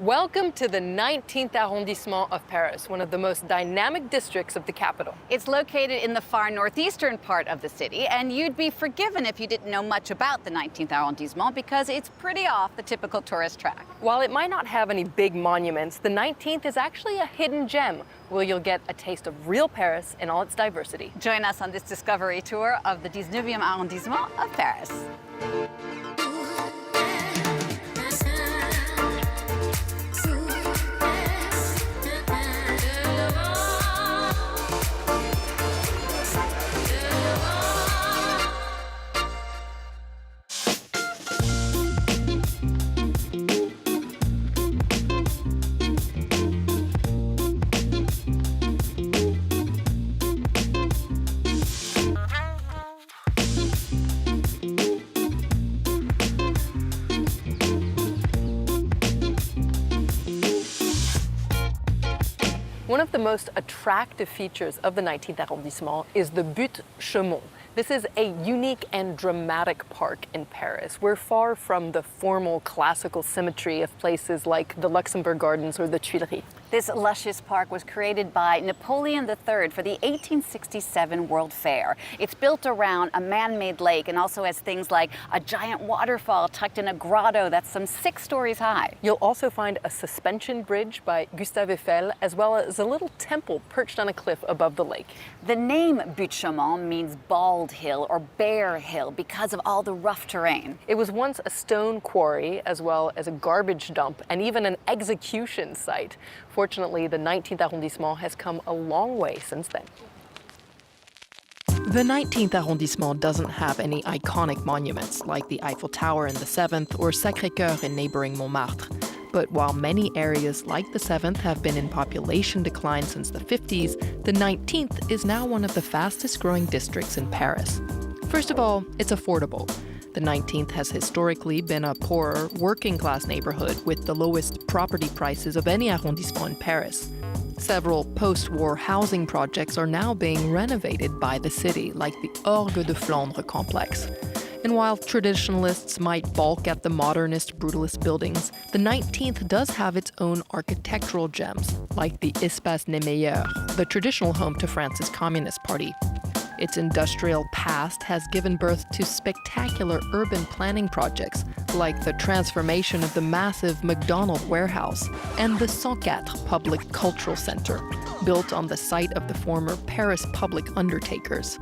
Welcome to the 19th arrondissement of Paris, one of the most dynamic districts of the capital. It's located in the far northeastern part of the city, and you'd be forgiven if you didn't know much about the 19th arrondissement because it's pretty off the typical tourist track. While it might not have any big monuments, the 19th is actually a hidden gem where you'll get a taste of real Paris in all its diversity. Join us on this discovery tour of the 19e arrondissement of Paris. One of the most attractive features of the 19th arrondissement is the Buttes-Chaumont. This is a unique and dramatic park in Paris. We're far from the formal classical symmetry of places like the Luxembourg Gardens or the Tuileries. This luscious park was created by Napoleon III for the 1867 World Fair. It's built around a man-made lake and also has things like a giant waterfall tucked in a grotto that's some 6 stories high. You'll also find a suspension bridge by Gustave Eiffel, as well as a little temple perched on a cliff above the lake. The name Buttes-Chaumont means bald hill or bare hill because of all the rough terrain. It was once a stone quarry, as well as a garbage dump and even an execution site. Fortunately, the 19th arrondissement has come a long way since then. The 19th arrondissement doesn't have any iconic monuments like the Eiffel Tower in the 7th or Sacré-Cœur in neighboring Montmartre. But while many areas like the 7th have been in population decline since the 50s, the 19th is now one of the fastest growing districts in Paris. First of all, it's affordable. The 19th has historically been a poorer, working-class neighborhood with the lowest property prices of any arrondissement in Paris. Several post-war housing projects are now being renovated by the city, like the Orgue de Flandre complex. And while traditionalists might balk at the modernist, brutalist buildings, the 19th does have its own architectural gems, like the Espace des Meilleurs, the traditional home to France's Communist Party. Its industrial past has given birth to spectacular urban planning projects, like the transformation of the massive McDonald warehouse and the 104 Public Cultural Center, built on the site of the former Paris Public Undertakers.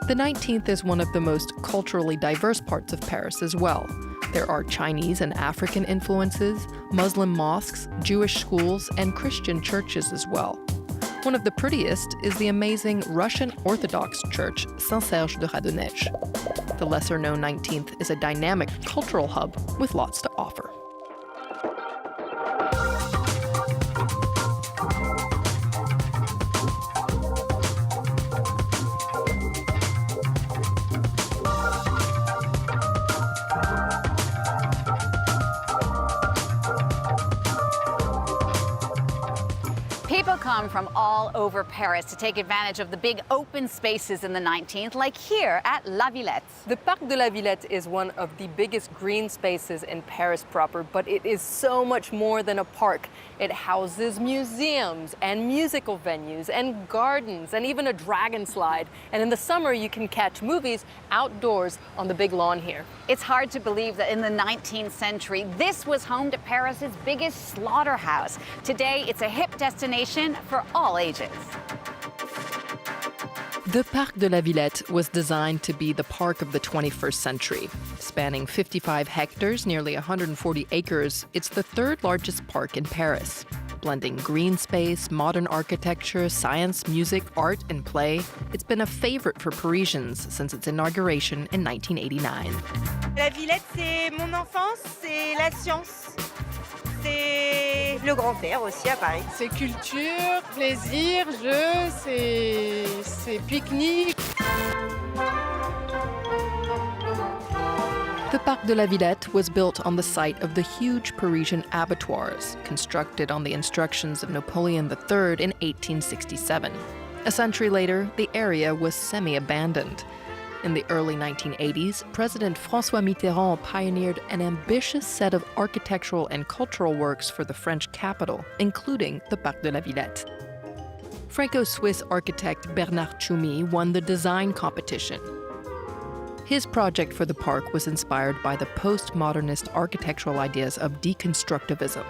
The 19th is one of the most culturally diverse parts of Paris as well. There are Chinese and African influences, Muslim mosques, Jewish schools, and Christian churches as well. One of the prettiest is the amazing Russian Orthodox church, Saint-Serge de Radonezh. The lesser-known 19th is a dynamic cultural hub with lots to offer. People come from all over Paris to take advantage of the big open spaces in the 19th, like here at La Villette. The Parc de la Villette is one of the biggest green spaces in Paris proper, but it is so much more than a park. It houses museums and musical venues and gardens and even a dragon slide. And in the summer, you can catch movies outdoors on the big lawn here. It's hard to believe that in the 19th century, this was home to Paris's biggest slaughterhouse. Today, it's a hip destination for all ages. The Parc de la Villette was designed to be the park of the 21st century. Spanning 55 hectares, nearly 140 acres, it's the third largest park in Paris. Blending green space, modern architecture, science, music, art, and play, it's been a favorite for Parisians since its inauguration in 1989. La Villette, c'est mon enfance, c'est la science. C'est le grand air aussi à Paris. C'est culture, plaisir, jeu, c'est pique-nique. The Parc de la Villette was built on the site of the huge Parisian abattoirs, constructed on the instructions of Napoleon III in 1867. A century later, the area was semi-abandoned. In the early 1980s, President François Mitterrand pioneered an ambitious set of architectural and cultural works for the French capital, including the Parc de la Villette. Franco-Swiss architect Bernard Tschumi won the design competition. His project for the park was inspired by the postmodernist architectural ideas of deconstructivism.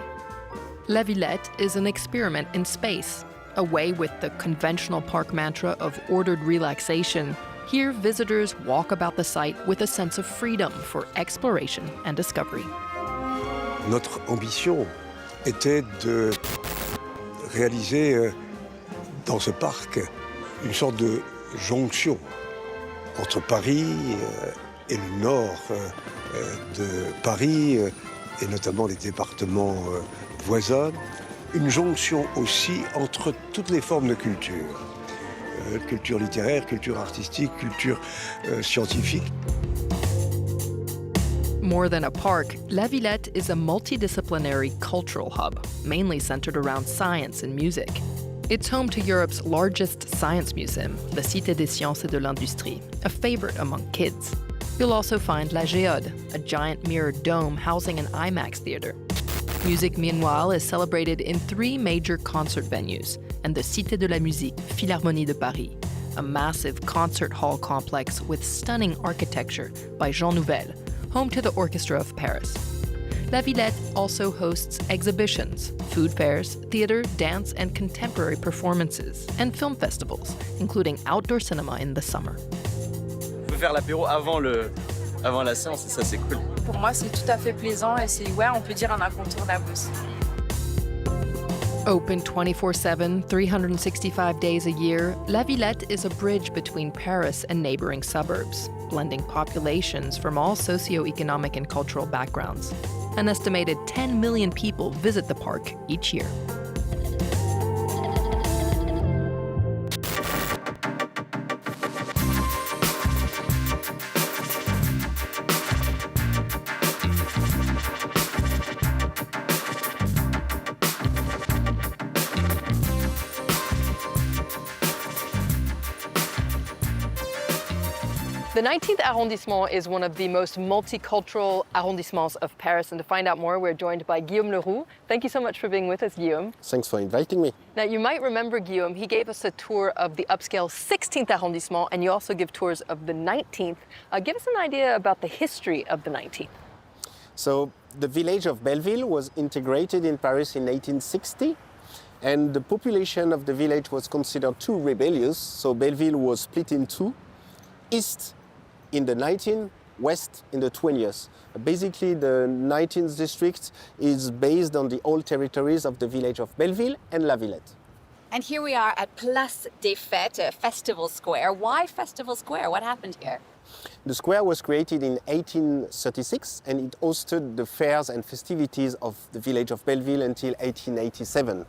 La Villette is an experiment in space, away with the conventional park mantra of ordered relaxation. Here, visitors walk about the site with a sense of freedom for exploration and discovery. Notre ambition était de réaliser dans ce parc une sorte de jonction entre Paris et le nord de Paris et notamment les départements voisins. Une jonction aussi entre toutes les formes de culture. Culture littéraire, culture artistique, culture scientifique. More than a park, La Villette is a multidisciplinary cultural hub, mainly centered around science and music. It's home to Europe's largest science museum, the Cité des Sciences et de l'Industrie, a favorite among kids. You'll also find La Géode, a giant mirrored dome housing an IMAX theater. Musique, meanwhile, is celebrated in 3 major concert venues and the Cité de la Musique Philharmonie de Paris, a massive concert hall complex with stunning architecture by Jean Nouvel, home to the Orchestra of Paris. La Villette also hosts exhibitions, food fairs, theater, dance, and contemporary performances, and film festivals, including outdoor cinema in the summer. On peut faire l'apéro avant la séance et ça c'est cool. Pour moi, c'est tout à fait plaisant et c'est, ouais, on peut dire un incontournable aussi. Open 24/7, 365 days a year, La Villette is a bridge between Paris and neighboring suburbs, blending populations from all socioeconomic and cultural backgrounds. An estimated 10 million people visit the park each year. The 19th arrondissement is one of the most multicultural arrondissements of Paris, and to find out more, we're joined by Guillaume Leroux. Thank you so much for being with us, Guillaume. Thanks for inviting me. Now, you might remember Guillaume. He gave us a tour of the upscale 16th arrondissement, and you also give tours of the 19th. Give us an idea about the history of the 19th. So, the village of Belleville was integrated in Paris in 1860, and the population of the village was considered too rebellious, so Belleville was split in 2, east in the 19th, west in the 20th. Basically, the 19th district is based on the old territories of the village of Belleville and La Villette. And here we are at Place des Fêtes, Festival Square. Why Festival Square? What happened here? The square was created in 1836 and it hosted the fairs and festivities of the village of Belleville until 1887.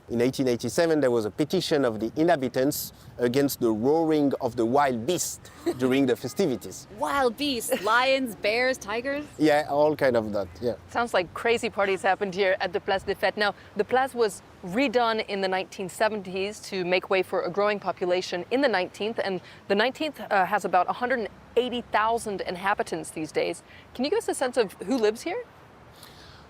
In 1887, there was a petition of the inhabitants against the roaring of the wild beasts during the festivities. Wild beasts, lions, bears, tigers? Yeah, all kind of that, yeah. Sounds like crazy parties happened here at the Place des Fêtes. Now, the Place was redone in the 1970s to make way for a growing population in the 19th, and the 19th has about 180,000 inhabitants these days. Can you give us a sense of who lives here?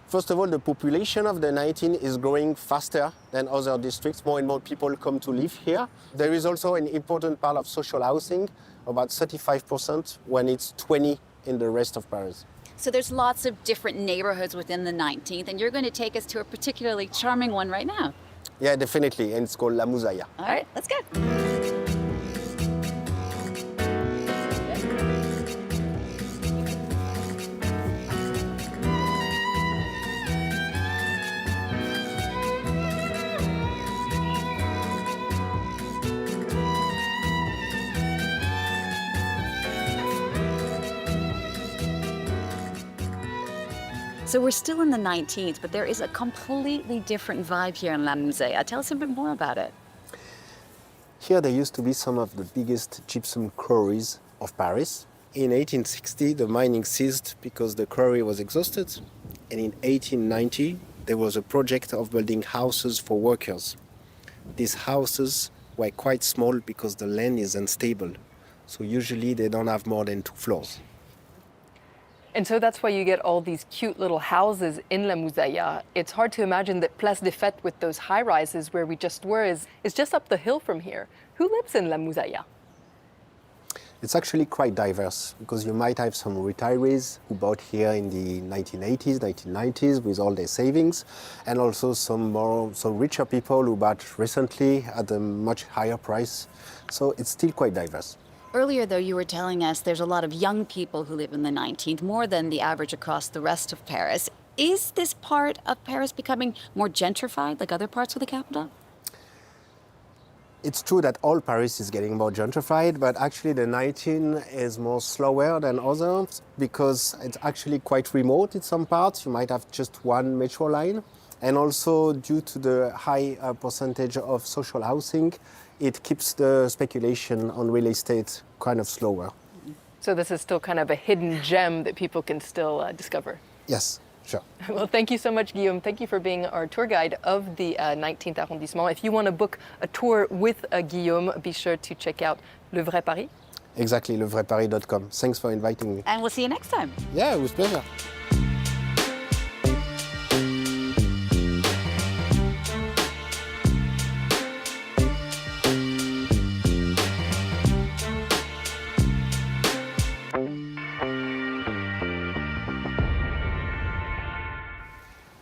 First of all, the population of the 19 is growing faster than other districts. More and more people come to live here. There is also an important part of social housing, about 35%, when it's 20% in the rest of Paris. So there's lots of different neighborhoods within the 19th, and you're going to take us to a particularly charming one right now. Yeah, definitely, and it's called La Mouzaia. All right, let's go. So we're still in the 19th, but there is a completely different vibe here in La Mouzaia. Tell us a bit more about it. Here there used to be some of the biggest gypsum quarries of Paris. In 1860, the mining ceased because the quarry was exhausted. And in 1890, there was a project of building houses for workers. These houses were quite small because the land is unstable. So usually they don't have more than 2 floors. And so that's why you get all these cute little houses in La Mouzaia. It's hard to imagine that Place des Fêtes with those high rises where we just were is just up the hill from here. Who lives in La Mouzaia? It's actually quite diverse because you might have some retirees who bought here in the 1980s, 1990s with all their savings, and also some richer people who bought recently at a much higher price. So it's still quite diverse. Earlier, though, you were telling us there's a lot of young people who live in the 19th, more than the average across the rest of Paris. Is this part of Paris becoming more gentrified like other parts of the capital? It's true that all Paris is getting more gentrified, but actually the 19th is more slower than others because it's actually quite remote in some parts. You might have just one metro line. And also due to the high percentage of social housing, it keeps the speculation on real estate kind of slower. So this is still kind of a hidden gem that people can still discover. Yes, sure. Well, thank you so much, Guillaume. Thank you for being our tour guide of the 19th arrondissement. If you want to book a tour with Guillaume, be sure to check out Le Vrai Paris. Exactly, levraisparis.com. Thanks for inviting me. And we'll see you next time. Yeah, with pleasure.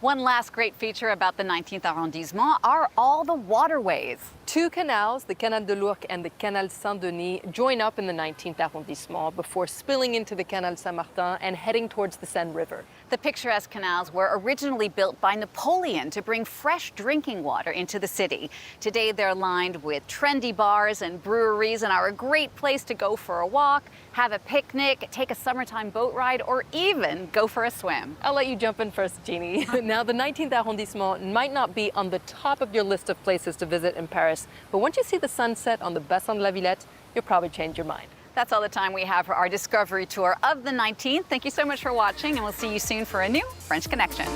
One last great feature about the 19th arrondissement are all the waterways. 2 canals, the Canal de l'Ourcq and the Canal Saint-Denis, join up in the 19th arrondissement before spilling into the Canal Saint-Martin and heading towards the Seine River. The picturesque canals were originally built by Napoleon to bring fresh drinking water into the city. Today they're lined with trendy bars and breweries and are a great place to go for a walk, have a picnic, take a summertime boat ride, or even go for a swim. I'll let you jump in first, Genie. Now, the 19th arrondissement might not be on the top of your list of places to visit in Paris, but once you see the sunset on the Bassin de la Villette, you'll probably change your mind. That's all the time we have for our discovery tour of the 19th. Thank you so much for watching, and we'll see you soon for a new French Connection.